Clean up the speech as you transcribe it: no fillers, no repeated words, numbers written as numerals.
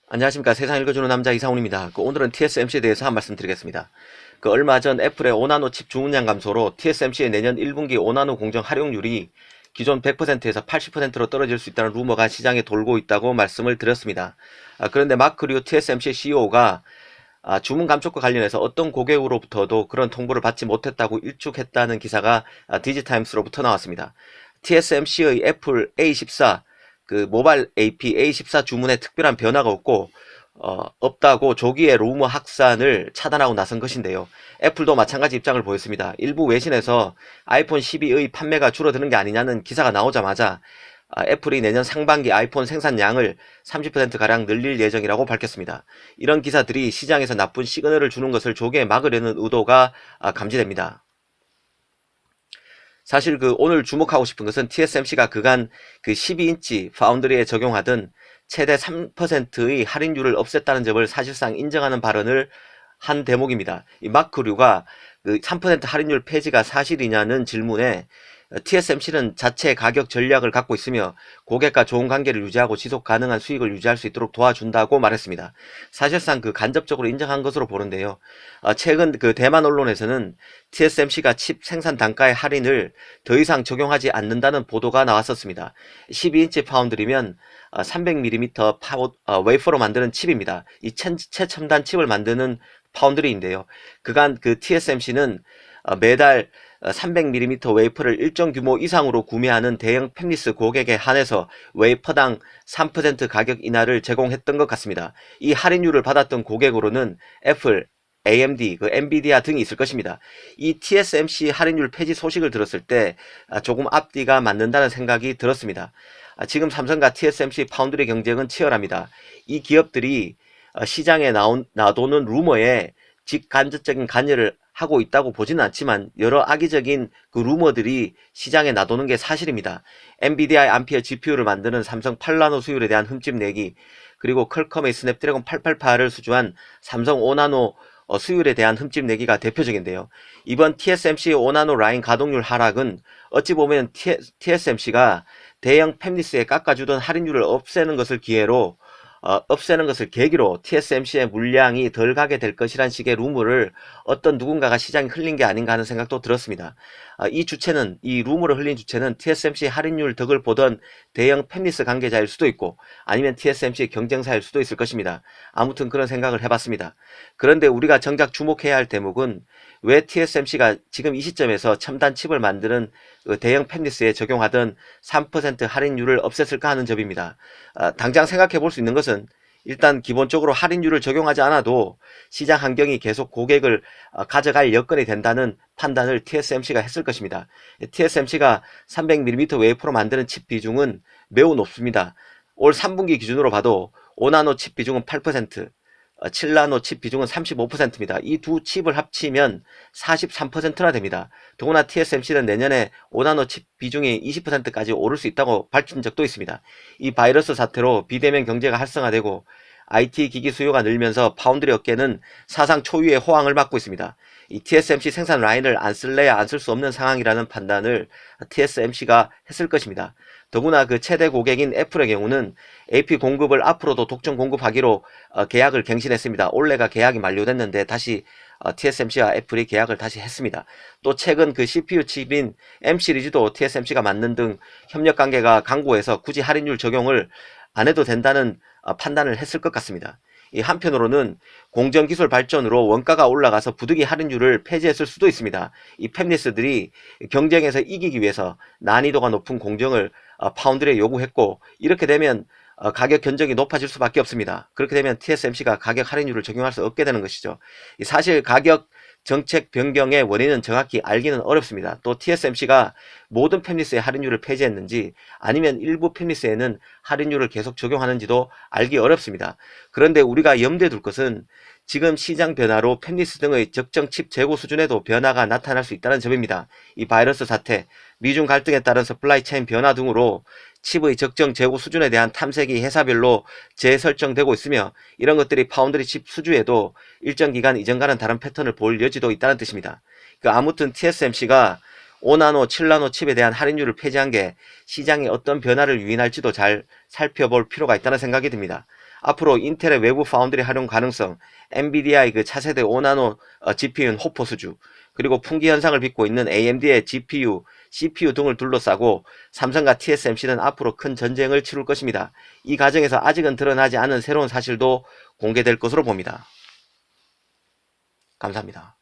안녕하십니까. 세상 읽어주는 남자 이상훈입니다. 오늘은 TSMC에 대해서 한 말씀 드리겠습니다. 얼마 전 애플의 5나노 칩 주문량 감소로 TSMC의 내년 1분기 5나노 공정 활용률이 기존 100%에서 80%로 떨어질 수 있다는 루머가 시장에 돌고 있다고 말씀을 드렸습니다. 그런데 마크 류 TSMC CEO가 주문 감촉과 관련해서 어떤 고객으로부터도 그런 통보를 받지 못했다고 일축했다는 기사가 디지타임스로부터 나왔습니다. TSMC의 애플 A14 모바일 AP A14 주문에 특별한 변화가 없다고 조기에 루머 확산을 차단하고 나선 것인데요. 애플도 마찬가지 입장을 보였습니다. 일부 외신에서 아이폰 12의 판매가 줄어드는 게 아니냐는 기사가 나오자마자 애플이 내년 상반기 아이폰 생산량을 30%가량 늘릴 예정이라고 밝혔습니다. 이런 기사들이 시장에서 나쁜 시그널을 주는 것을 조기에 막으려는 의도가 감지됩니다. 사실 오늘 주목하고 싶은 것은 TSMC가 그간 12인치 파운드리에 적용하던 최대 3%의 할인율을 없앴다는 점을 사실상 인정하는 발언을 한 대목입니다. 이 마크 류가 3% 할인율 폐지가 사실이냐는 질문에 TSMC는 자체 가격 전략을 갖고 있으며 고객과 좋은 관계를 유지하고 지속 가능한 수익을 유지할 수 있도록 도와준다고 말했습니다. 사실상 간접적으로 인정한 것으로 보는데요. 최근 대만 언론에서는 TSMC가 칩 생산 단가의 할인을 더 이상 적용하지 않는다는 보도가 나왔었습니다. 12인치 파운드리면 300mm 웨이퍼로 만드는 칩입니다. 이 최첨단 칩을 만드는 파운드리인데요. 그간 TSMC는 매달 300mm 웨이퍼를 일정 규모 이상으로 구매하는 대형 팹리스 고객에 한해서 웨이퍼당 3% 가격 인하를 제공했던 것 같습니다. 이 할인율을 받았던 고객으로는 애플, AMD, 엔비디아 등이 있을 것입니다. 이 TSMC 할인율 폐지 소식을 들었을 때 조금 앞뒤가 맞는다는 생각이 들었습니다. 지금 삼성과 TSMC 파운드리 경쟁은 치열합니다. 이 기업들이 시장에 나도는 루머에 직간접적인 관여를 하고 있다고 보지는 않지만 여러 악의적인 루머들이 시장에 나도는 게 사실입니다. 엔비디아의 암피어 GPU를 만드는 삼성 8나노 수율에 대한 흠집 내기, 그리고 퀄컴의 스냅드래곤 888을 수주한 삼성 5나노 수율에 대한 흠집 내기가 대표적인데요. 이번 TSMC의 5나노 라인 가동률 하락은 어찌 보면 TSMC가 대형 팹리스에 깎아주던 할인율을 없애는 것을 계기로 TSMC의 물량이 덜 가게 될 것이란 식의 루머를 어떤 누군가가 시장에 흘린 게 아닌가 하는 생각도 들었습니다. 이 루머를 흘린 주체는 TSMC 할인율 덕을 보던 대형 팹리스 관계자일 수도 있고 아니면 TSMC의 경쟁사일 수도 있을 것입니다. 아무튼 그런 생각을 해봤습니다. 그런데 우리가 정작 주목해야 할 대목은 왜 TSMC가 지금 이 시점에서 첨단 칩을 만드는 대형 팹리스에 적용하던 3% 할인율을 없앴을까 하는 점입니다. 당장 생각해 볼 수 있는 것은 일단 기본적으로 할인율을 적용하지 않아도 시장 환경이 계속 고객을 가져갈 여건이 된다는 판단을 TSMC가 했을 것입니다. TSMC가 300mm 웨이퍼로 만드는 칩 비중은 매우 높습니다. 올 3분기 기준으로 봐도 5나노 칩 비중은 8%, 7나노 칩 비중은 35%입니다. 이 두 칩을 합치면 43%나 됩니다. 더구나 TSMC는 내년에 5나노 칩 비중이 20%까지 오를 수 있다고 밝힌 적도 있습니다. 이 바이러스 사태로 비대면 경제가 활성화되고 IT 기기 수요가 늘면서 파운드리 업계는 사상 초유의 호황을 맞고 있습니다. 이 TSMC 생산 라인을 안 쓸래야 안 쓸 수 없는 상황이라는 판단을 TSMC가 했을 것입니다. 더구나 최대 고객인 애플의 경우는 AP 공급을 앞으로도 독점 공급하기로 계약을 갱신했습니다. 올해가 계약이 만료됐는데 다시 TSMC와 애플이 계약을 다시 했습니다. 또 최근 CPU 칩인 M 시리즈도 TSMC가 만든 등 협력 관계가 강고해서 굳이 할인율 적용을 안 해도 된다는 판단을 했을 것 같습니다. 한편으로는 공정기술 발전으로 원가가 올라가서 부득이 할인율을 폐지했을 수도 있습니다. 이 팹리스들이 경쟁에서 이기기 위해서 난이도가 높은 공정을 파운드리에 요구했고 이렇게 되면 가격 견적이 높아질 수밖에 없습니다. 그렇게 되면 TSMC가 가격 할인율을 적용할 수 없게 되는 것이죠. 사실 가격 정책 변경의 원인은 정확히 알기는 어렵습니다. 또 TSMC가 모든 팹리스의 할인율을 폐지했는지 아니면 일부 팹리스에는 할인율을 계속 적용하는지도 알기 어렵습니다. 그런데 우리가 염두에 둘 것은 지금 시장 변화로 팹리스 등의 적정 칩 재고 수준에도 변화가 나타날 수 있다는 점입니다. 이 바이러스 사태, 미중 갈등에 따른 서플라이 체인 변화 등으로 칩의 적정 재고 수준에 대한 탐색이 회사별로 재설정되고 있으며 이런 것들이 파운드리 칩 수주에도 일정 기간 이전과는 다른 패턴을 볼 여지도 있다는 뜻입니다. 아무튼 TSMC가 5나노, 7나노 칩에 대한 할인율을 폐지한 게 시장에 어떤 변화를 유인할지도 잘 살펴볼 필요가 있다는 생각이 듭니다. 앞으로 인텔의 외부 파운드리 활용 가능성, 엔비디아의 그 차세대 5나노 GPU인 호퍼 수주, 그리고 풍기 현상을 빚고 있는 AMD의 GPU, CPU 등을 둘러싸고 삼성과 TSMC는 앞으로 큰 전쟁을 치룰 것입니다. 이 과정에서 아직은 드러나지 않은 새로운 사실도 공개될 것으로 봅니다. 감사합니다.